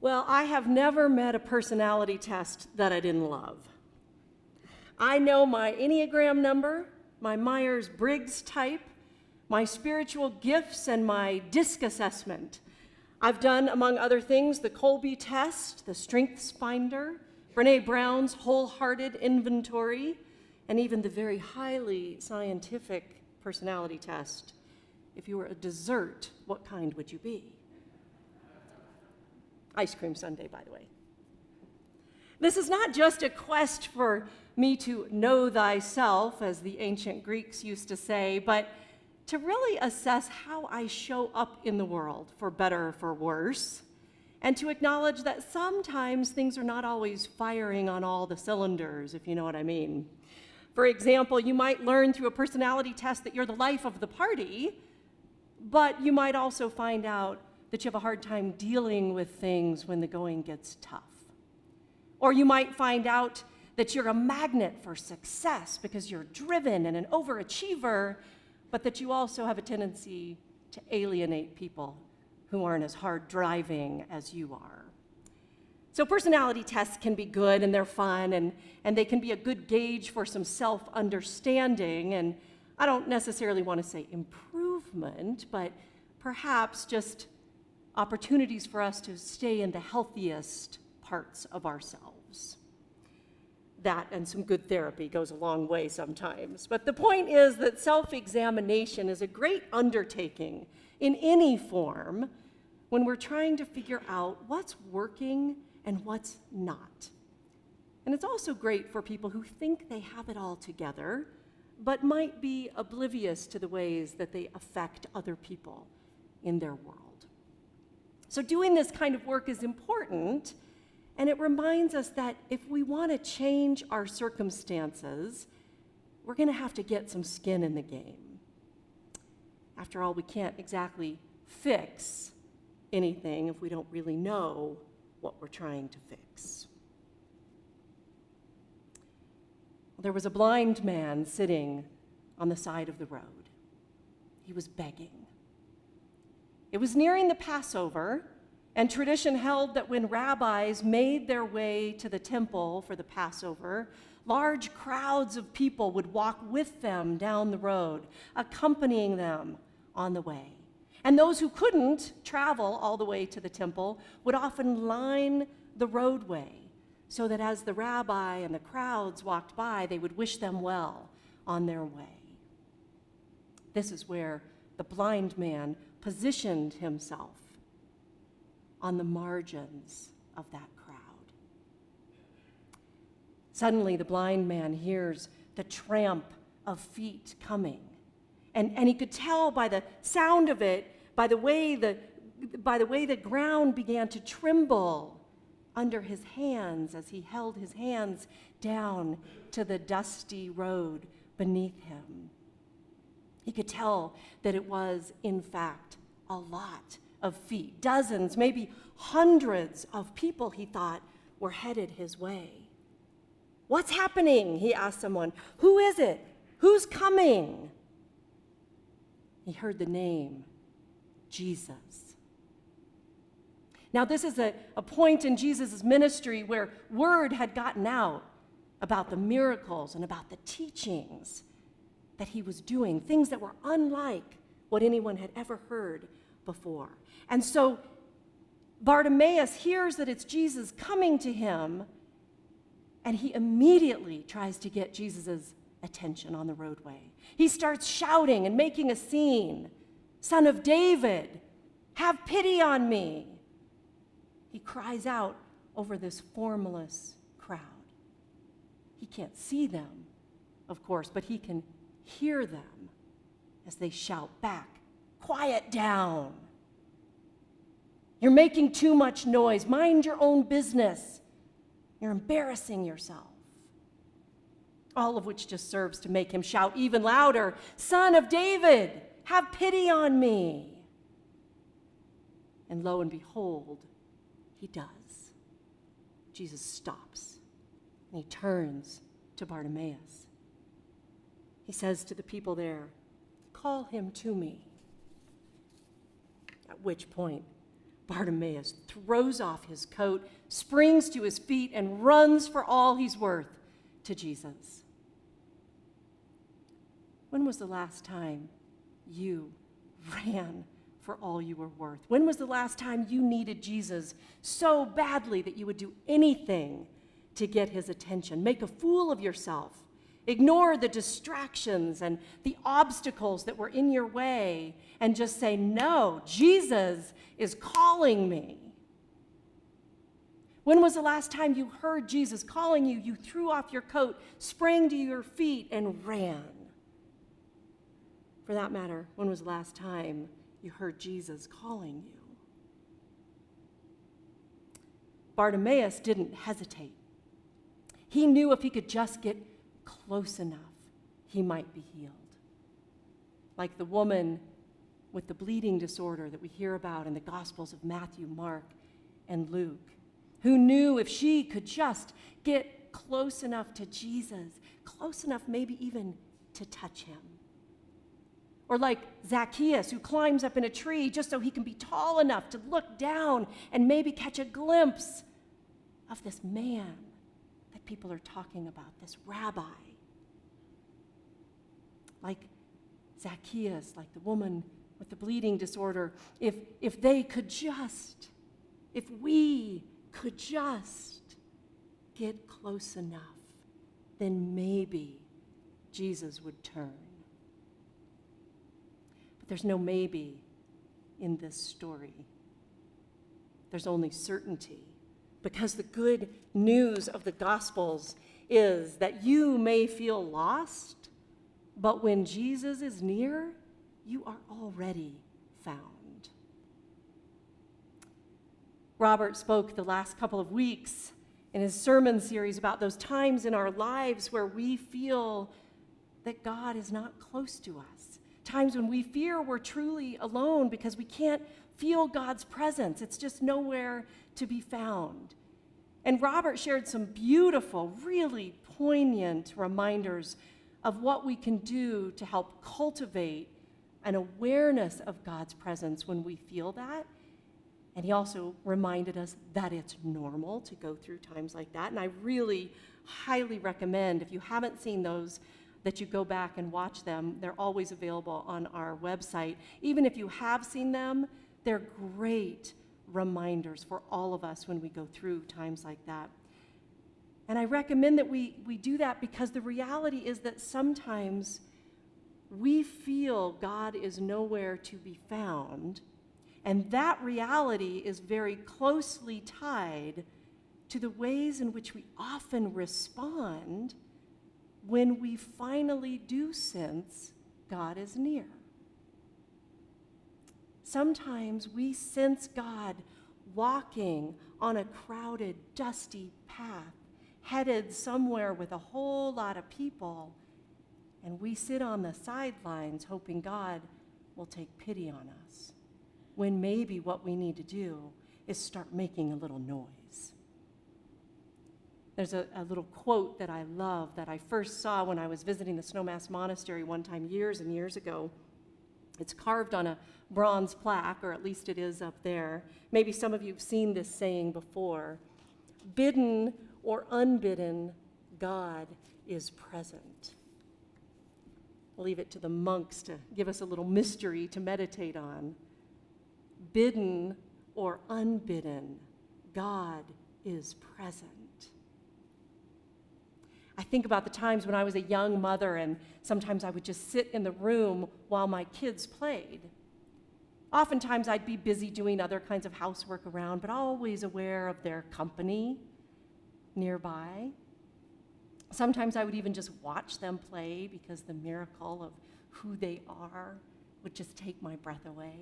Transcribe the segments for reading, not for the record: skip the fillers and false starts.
Well, I have never met a personality test that I didn't love. I know my Enneagram number, my Myers-Briggs type, my spiritual gifts, and my DISC assessment. I've done, among other things, the Colby test, the Strengths Finder, Brene Brown's Wholehearted Inventory, and even the very highly scientific personality test. If you were a dessert, what kind would you be? Ice cream sundae, by the way. This is not just a quest for me to know thyself, as the ancient Greeks used to say, but to really assess how I show up in the world, for better or for worse, and to acknowledge that sometimes things are not always firing on all the cylinders, if you know what I mean. For example, you might learn through a personality test that you're the life of the party, but you might also find out that you have a hard time dealing with things when the going gets tough. Or you might find out that you're a magnet for success because you're driven and an overachiever, but that you also have a tendency to alienate people who aren't as hard driving as you are. So personality tests can be good and they're fun and they can be a good gauge for some self-understanding, and I don't necessarily want to say improvement, but perhaps just opportunities for us to stay in the healthiest parts of ourselves. That and some good therapy goes a long way sometimes. But the point is that self-examination is a great undertaking in any form when we're trying to figure out what's working and what's not. And it's also great for people who think they have it all together, but might be oblivious to the ways that they affect other people in their world. So doing this kind of work is important, and it reminds us that if we want to change our circumstances, we're going to have to get some skin in the game. After all, we can't exactly fix anything if we don't really know what we're trying to fix. There was a blind man sitting on the side of the road. He was begging. It was nearing the Passover, and tradition held that when rabbis made their way to the temple for the Passover, large crowds of people would walk with them down the road, accompanying them on the way. And those who couldn't travel all the way to the temple would often line the roadway so that as the rabbi and the crowds walked by, they would wish them well on their way. This is where the blind man positioned himself, on the margins of that crowd. Suddenly, the blind man hears the tramp of feet coming, and he could tell by the sound of it, by the way the ground began to tremble under his hands as he held his hands down to the dusty road beneath him. He could tell that it was, in fact, a lot of feet, dozens, maybe hundreds of people, he thought, were headed his way. "What's happening?" he asked someone. "Who is it? Who's coming?" He heard the name, Jesus. Now, this is a point in Jesus' ministry where word had gotten out about the miracles and about the teachings that he was doing, things that were unlike what anyone had ever heard before. And so Bartimaeus hears that it's Jesus coming to him, and he immediately tries to get Jesus' attention on the roadway. He starts shouting and making a scene. "Son of David, have pity on me." He cries out over this formless crowd. He can't see them, of course, but he can hear them as they shout back, "Quiet down. You're making too much noise. Mind your own business. You're embarrassing yourself." All of which just serves to make him shout even louder, "Son of David, have pity on me." And lo and behold, he does. Jesus stops and he turns to Bartimaeus. He says to the people there, "Call him to me." At which point, Bartimaeus throws off his coat, springs to his feet, and runs for all he's worth to Jesus. When was the last time you ran for all you were worth? When was the last time you needed Jesus so badly that you would do anything to get his attention? Make a fool of yourself. Ignore the distractions and the obstacles that were in your way and just say, no, Jesus is calling me. When was the last time you heard Jesus calling you? You threw off your coat, sprang to your feet, and ran. For that matter, when was the last time you heard Jesus calling you? Bartimaeus didn't hesitate. He knew if he could just get close enough, he might be healed. Like the woman with the bleeding disorder that we hear about in the Gospels of Matthew, Mark, and Luke, who knew if she could just get close enough to Jesus, close enough maybe even to touch him. Or like Zacchaeus, who climbs up in a tree just so he can be tall enough to look down and maybe catch a glimpse of this man that people are talking about, this rabbi. Like Zacchaeus, like the woman with the bleeding disorder, if we could just get close enough, then maybe Jesus would turn. But there's no maybe in this story. There's only certainty, because the good news of the Gospels is that you may feel lost, but when Jesus is near, you are already found. Robert spoke the last couple of weeks in his sermon series about those times in our lives where we feel that God is not close to us. Times when we fear we're truly alone because we can't feel God's presence. It's just nowhere to be found. And Robert shared some beautiful, really poignant reminders of what we can do to help cultivate an awareness of God's presence when we feel that. And he also reminded us that it's normal to go through times like that. And I really highly recommend, if you haven't seen those, that you go back and watch them. They're always available on our website. Even if you have seen them, they're great reminders for all of us when we go through times like that. And I recommend that we do that because the reality is that sometimes we feel God is nowhere to be found, and that reality is very closely tied to the ways in which we often respond when we finally do sense God is near. Sometimes we sense God walking on a crowded, dusty path, headed somewhere with a whole lot of people, and we sit on the sidelines hoping God will take pity on us, when maybe what we need to do is start making a little noise. There's a little quote that I love that I first saw when I was visiting the Snowmass Monastery one time years and years ago. It's carved on a bronze plaque, or at least it is up there. Maybe some of you have seen this saying before. Bidden or unbidden, God is present. I'll leave it to the monks to give us a little mystery to meditate on. Bidden or unbidden, God is present. I think about the times when I was a young mother and sometimes I would just sit in the room while my kids played. Oftentimes I'd be busy doing other kinds of housework around, but always aware of their company nearby. Sometimes I would even just watch them play because the miracle of who they are would just take my breath away.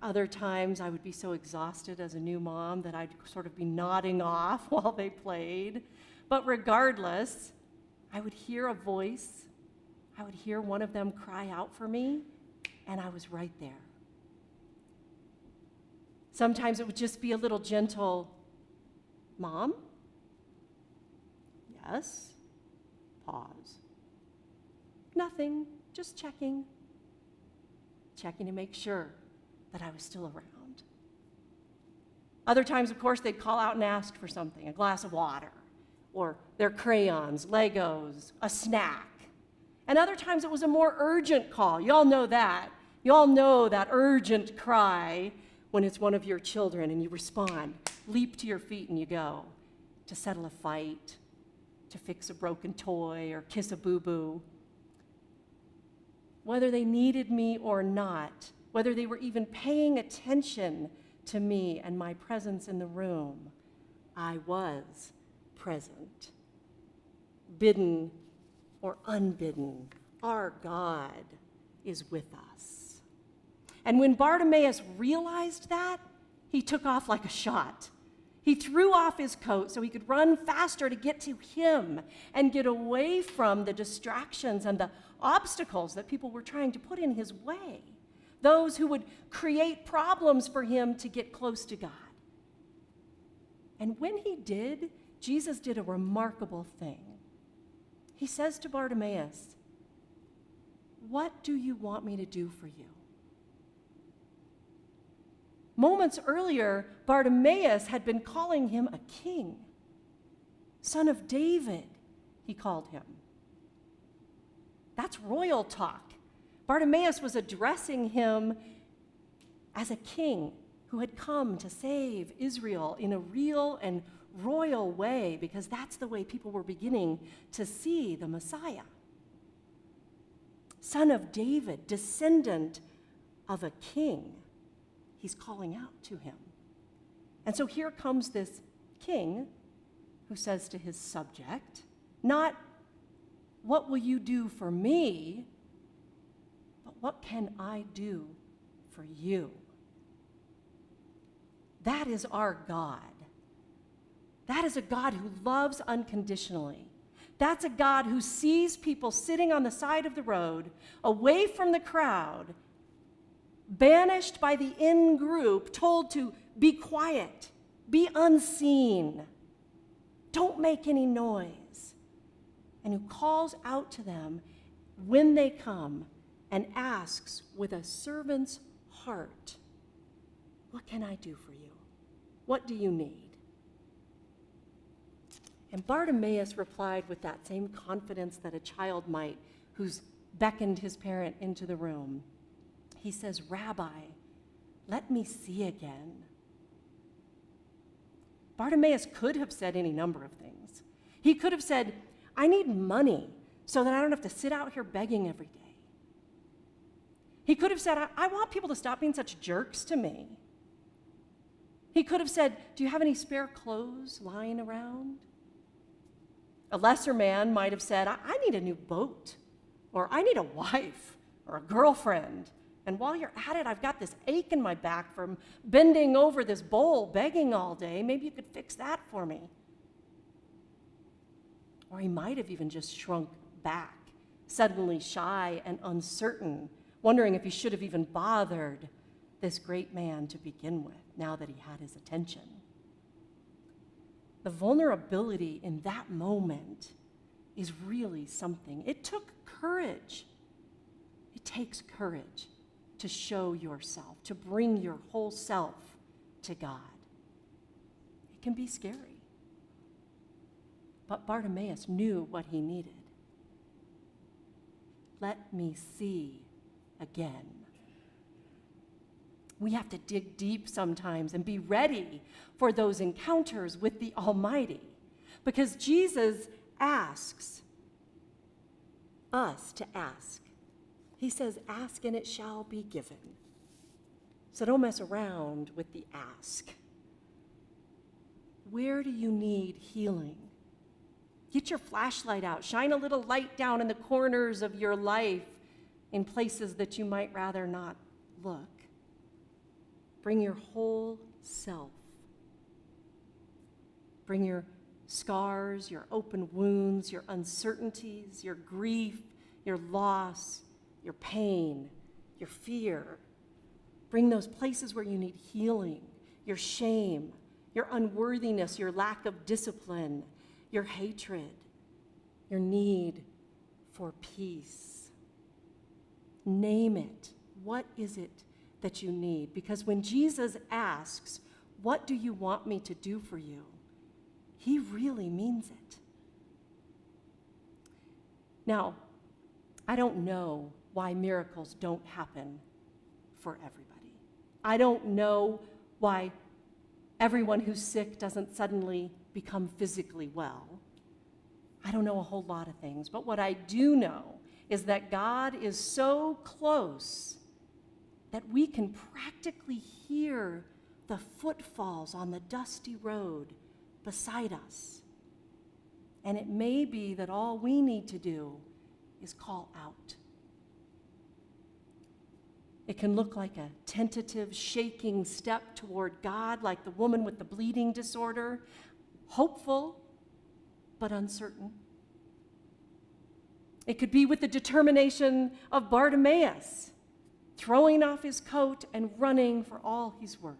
Other times I would be so exhausted as a new mom that I'd sort of be nodding off while they played. But regardless, I would hear a voice, I would hear one of them cry out for me, and I was right there. Sometimes it would just be a little gentle, Mom? Yes? Pause. Nothing, just checking to make sure that I was still around. Other times, of course, they'd call out and ask for something, a glass of water, or their crayons, Legos, a snack. And other times it was a more urgent call. You all know that. You all know that urgent cry when it's one of your children and you respond, leap to your feet and you go to settle a fight, to fix a broken toy or kiss a boo-boo. Whether they needed me or not, whether they were even paying attention to me and my presence in the room, I was present. Bidden or unbidden, our God is with us. And when Bartimaeus realized that, he took off like a shot. He threw off his coat so he could run faster to get to him and get away from the distractions and the obstacles that people were trying to put in his way, those who would create problems for him to get close to God. And when he did, Jesus did a remarkable thing. He says to Bartimaeus, "What do you want me to do for you?" Moments earlier, Bartimaeus had been calling him a king. Son of David, he called him. That's royal talk. Bartimaeus was addressing him as a king who had come to save Israel in a real and royal way, because that's the way people were beginning to see the Messiah. Son of David, descendant of a king, he's calling out to him. And so here comes this king who says to his subject, not, "What will you do for me?" but "What can I do for you?" That is our God. That is a God who loves unconditionally. That's a God who sees people sitting on the side of the road, away from the crowd, banished by the in-group, told to be quiet, be unseen, don't make any noise, and who calls out to them when they come and asks with a servant's heart, "What can I do for you? What do you need?" And Bartimaeus replied with that same confidence that a child might, who's beckoned his parent into the room. He says, "Rabbi, let me see again." Bartimaeus could have said any number of things. He could have said, "I need money so that I don't have to sit out here begging every day." He could have said, I want people to stop being such jerks to me." He could have said, "Do you have any spare clothes lying around?" A lesser man might have said, I need a new boat, or I need a wife, or a girlfriend. And while you're at it, I've got this ache in my back from bending over this bowl, begging all day. Maybe you could fix that for me." Or he might have even just shrunk back, suddenly shy and uncertain, wondering if he should have even bothered this great man to begin with, now that he had his attention. The vulnerability in that moment is really something. It took courage. It takes courage to show yourself, to bring your whole self to God. It can be scary. But Bartimaeus knew what he needed. Let me see again. We have to dig deep sometimes and be ready for those encounters with the Almighty, because Jesus asks us to ask. He says, "Ask and it shall be given." So don't mess around with the ask. Where do you need healing? Get your flashlight out. Shine a little light down in the corners of your life in places that you might rather not look. Bring your whole self. Bring your scars, your open wounds, your uncertainties, your grief, your loss, your pain, your fear. Bring those places where you need healing, your shame, your unworthiness, your lack of discipline, your hatred, your need for peace. Name it. What is it that you need? Because when Jesus asks, what do you want me to do for you? He really means it. Now, I don't know why miracles don't happen for everybody. I don't know why everyone who's sick doesn't suddenly become physically well. I don't know a whole lot of things, but what I do know is that God is so close that we can practically hear the footfalls on the dusty road beside us. And it may be that all we need to do is call out. It can look like a tentative, shaking step toward God, like the woman with the bleeding disorder, hopeful but uncertain. It could be with the determination of Bartimaeus, throwing off his coat and running for all he's worth.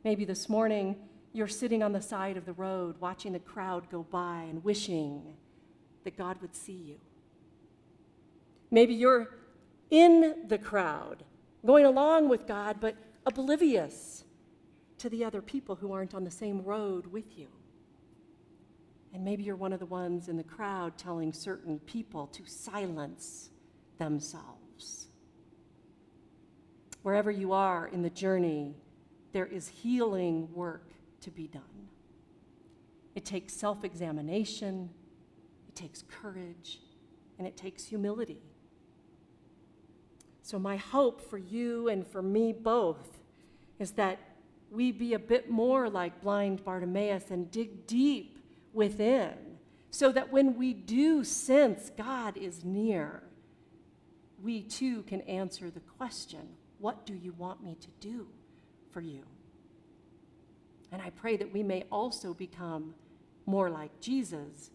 Maybe this morning you're sitting on the side of the road watching the crowd go by and wishing that God would see you. Maybe you're in the crowd, going along with God, but oblivious to the other people who aren't on the same road with you. And maybe you're one of the ones in the crowd telling certain people to silence themselves. Wherever you are in the journey, there is healing work to be done. It takes self-examination, it takes courage, and it takes humility. So my hope for you and for me both is that we be a bit more like blind Bartimaeus and dig deep within, so that when we do sense God is near, we too can answer the question, what do you want me to do for you? And I pray that we may also become more like Jesus,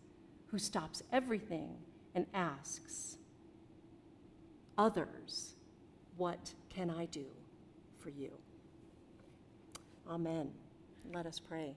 who stops everything and asks others, what can I do for you? Amen. Let us pray.